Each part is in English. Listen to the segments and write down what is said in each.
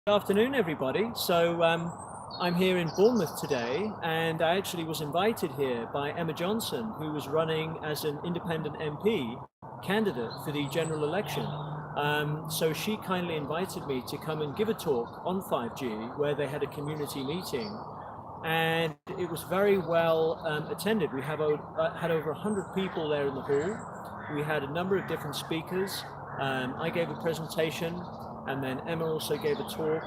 Good afternoon, everybody. I'm here in Bournemouth today, and I actually was invited here by Emma Johnson, who was running as an independent MP candidate for the general election. So she kindly invited me to come and give a talk on 5G, where they had a community meeting, and it was very well attended. We had over 100 people there in the hall. We had a number of different speakers. I gave a presentation, and then Emma also gave a talk,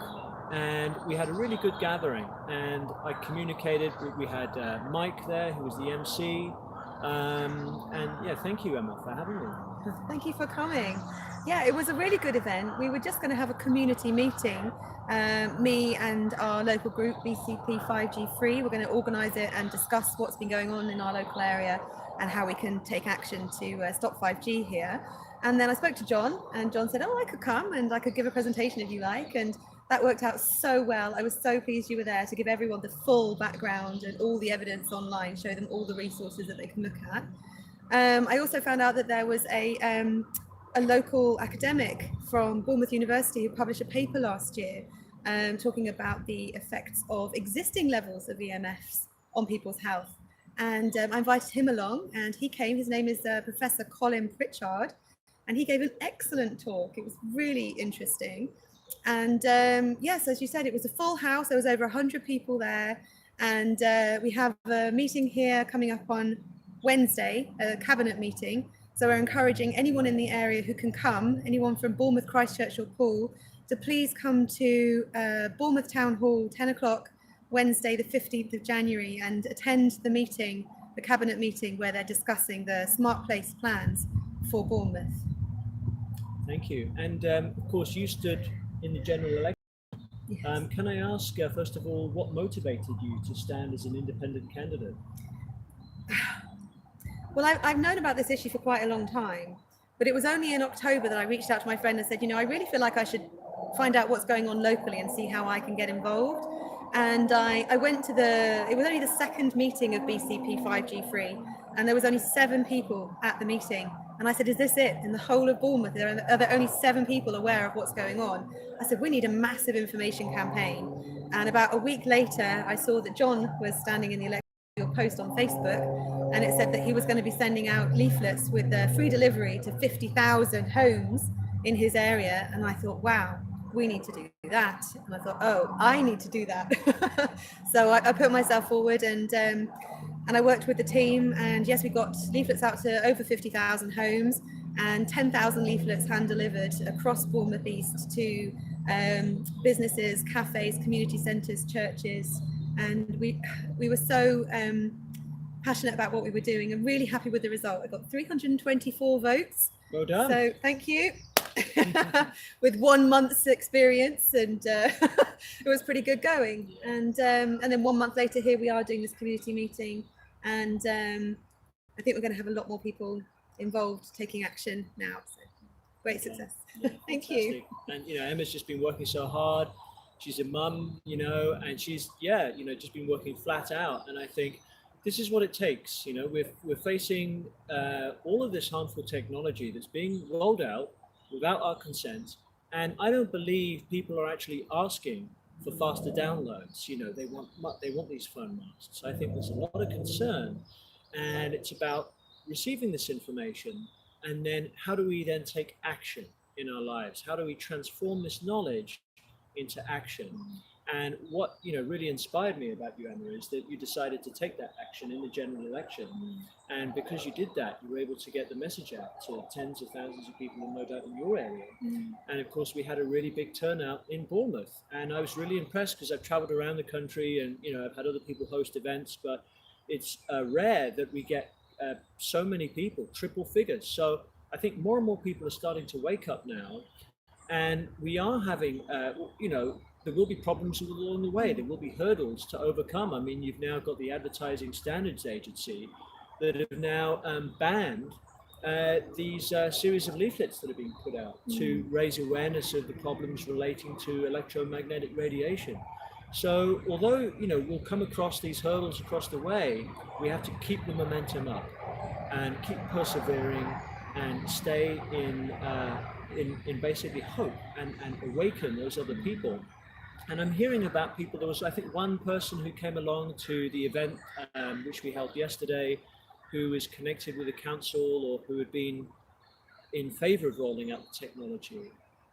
and we had a really good gathering. And I communicated. We had Mike there, who was the MC, and yeah, thank you, Emma, for having me. Thank you for coming. Yeah, it was a really good event. We were just going to have a community meeting. Me and our local group, BCP 5G Free, we're going to organise it and discuss what's been going on in our local area and how we can take action to stop 5G here. And then I spoke to John, and John said, I could come and I could give a presentation if you like. And that worked out so well. I was so pleased you were there to give everyone the full background and all the evidence online, show them all the resources that they can look at. I also found out that there was a local academic from Bournemouth University who published a paper last year talking about the effects of existing levels of EMFs on people's health. And I invited him along, and he came. His name is Professor Colin Pritchard, and he gave an excellent talk. It was really interesting. And yes, as you said, it was a full house. There was over 100 people there. And we have a meeting here coming up on Wednesday, a cabinet meeting. So we're encouraging anyone in the area who can come, anyone from Bournemouth, Christchurch or Poole, to please come to Bournemouth Town Hall, 10 o'clock, Wednesday, the 15th of January, and attend the meeting, the cabinet meeting, where they're discussing the Smart Place plans for Bournemouth. Thank you. And of course, you stood in the general election. Yes. Can I ask, first of all, what motivated you to stand as an independent candidate? Well, I've known about this issue for quite a long time, but it was only in October that I reached out to my friend and said, I really feel like I should find out what's going on locally and see how I can get involved. And I went to it was only the second meeting of BCP 5G Free, and there was only 7 people at the meeting. And I said, is this it? In the whole of Bournemouth, are there only 7 people aware of what's going on? I said, we need a massive information campaign. And about a week later, I saw that John was standing in the electoral post on Facebook, and it said that he was going to be sending out leaflets with free delivery to 50,000 homes in his area. And I thought, wow, we need to do that. And I thought, I need to do that. So I put myself forward, and I worked with the team, and yes, we got leaflets out to over 50,000 homes and 10,000 leaflets hand delivered across Bournemouth East to businesses, cafes, community centres, churches. And we were so passionate about what we were doing and really happy with the result. I got 324 votes. Well done. So thank you. With 1 month's experience, and it was pretty good going. And then 1 month later, here we are doing this community meeting, and I think we're going to have a lot more people involved taking action now. So great success. Yeah, Thank you. And Emma's just been working so hard. She's a mum, and she's just been working flat out. And I think this is what it takes. We're facing all of this harmful technology that's being rolled out without our consent, and I don't believe people are actually asking for faster downloads. They want these phone masks. I think there's a lot of concern, and it's about receiving this information, and then how do we then take action in our lives? How do we transform this knowledge into action? And what really inspired me about you, Emma, is that you decided to take that action in the general election. And because you did that, you were able to get the message out to tens of thousands of people, and no doubt in your area. And of course, we had a really big turnout in Bournemouth. And I was really impressed because I've traveled around the country, and I've had other people host events, but it's rare that we get so many people, triple figures. So I think more and more people are starting to wake up now, and we are having, there will be problems along the way. There will be hurdles to overcome. I mean, you've now got the Advertising Standards Agency that have now banned these series of leaflets that are being put out to raise awareness of the problems relating to electromagnetic radiation. So although, we'll come across these hurdles across the way, we have to keep the momentum up and keep persevering and stay in basically hope and awaken those other people And I'm hearing about people. There was, I think, one person who came along to the event, which we held yesterday, who was connected with a council or who had been in favor of rolling out the technology.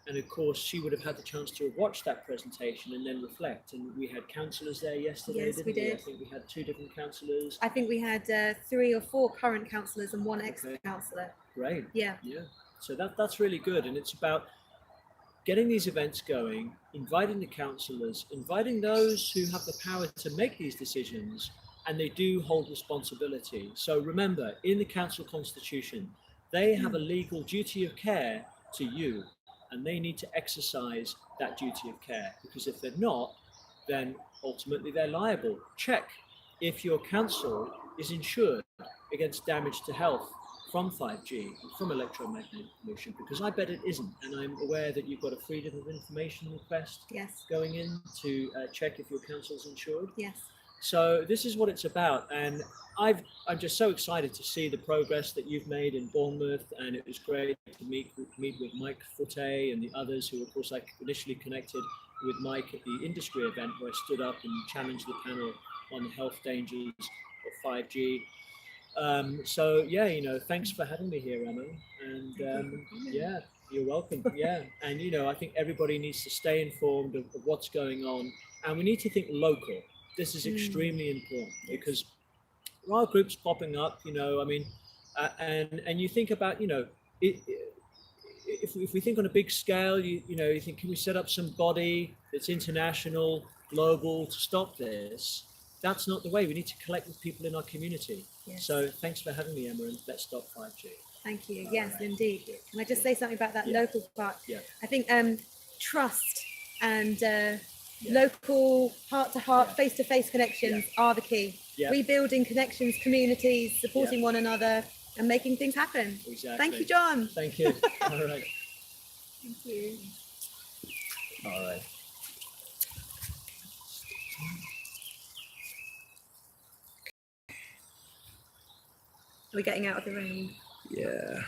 And of course, she would have had the chance to watch that presentation and then reflect. And we had councillors there yesterday, Yes, didn't we did. I think we had 2 different councillors. I think we had 3 or 4 current councillors and 1 ex-councillor. Great. Yeah. Yeah. So that's really good. And it's about getting these events going, inviting the councillors, inviting those who have the power to make these decisions, and they do hold responsibility. So remember, in the council constitution, they have a legal duty of care to you, and they need to exercise that duty of care, because if they're not, then ultimately they're liable. Check if your council is insured against damage to health from 5G, from electromagnetic pollution, because I bet it isn't. And I'm aware that you've got a freedom of information request Yes. going in to check if your council's insured. Yes. So this is what it's about. And I'm just so excited to see the progress that you've made in Bournemouth. And it was great to meet with Mike Forte and the others who, of course, I initially connected with Mike at the industry event where I stood up and challenged the panel on the health dangers of 5G. So yeah, thanks for having me here, Emma. And yeah, you're welcome. Yeah, and I think everybody needs to stay informed of what's going on, and we need to think local. This is extremely important because there are groups popping up. And you think about if we think on a big scale, you think, can we set up some body that's international, global to stop this? That's not the way. We need to collect with people in our community. Yes. So thanks for having me, Emma, and let's stop 5G. Thank you. Yes, indeed. Can I just say something about that local part? Yeah. I think trust and local heart-to-heart, face-to-face connections are the key. Yeah. Rebuilding connections, communities, supporting one another, and making things happen. Exactly. Thank you, John. Thank you. All right. Thank you. All right. We're getting out of the rain. Yeah.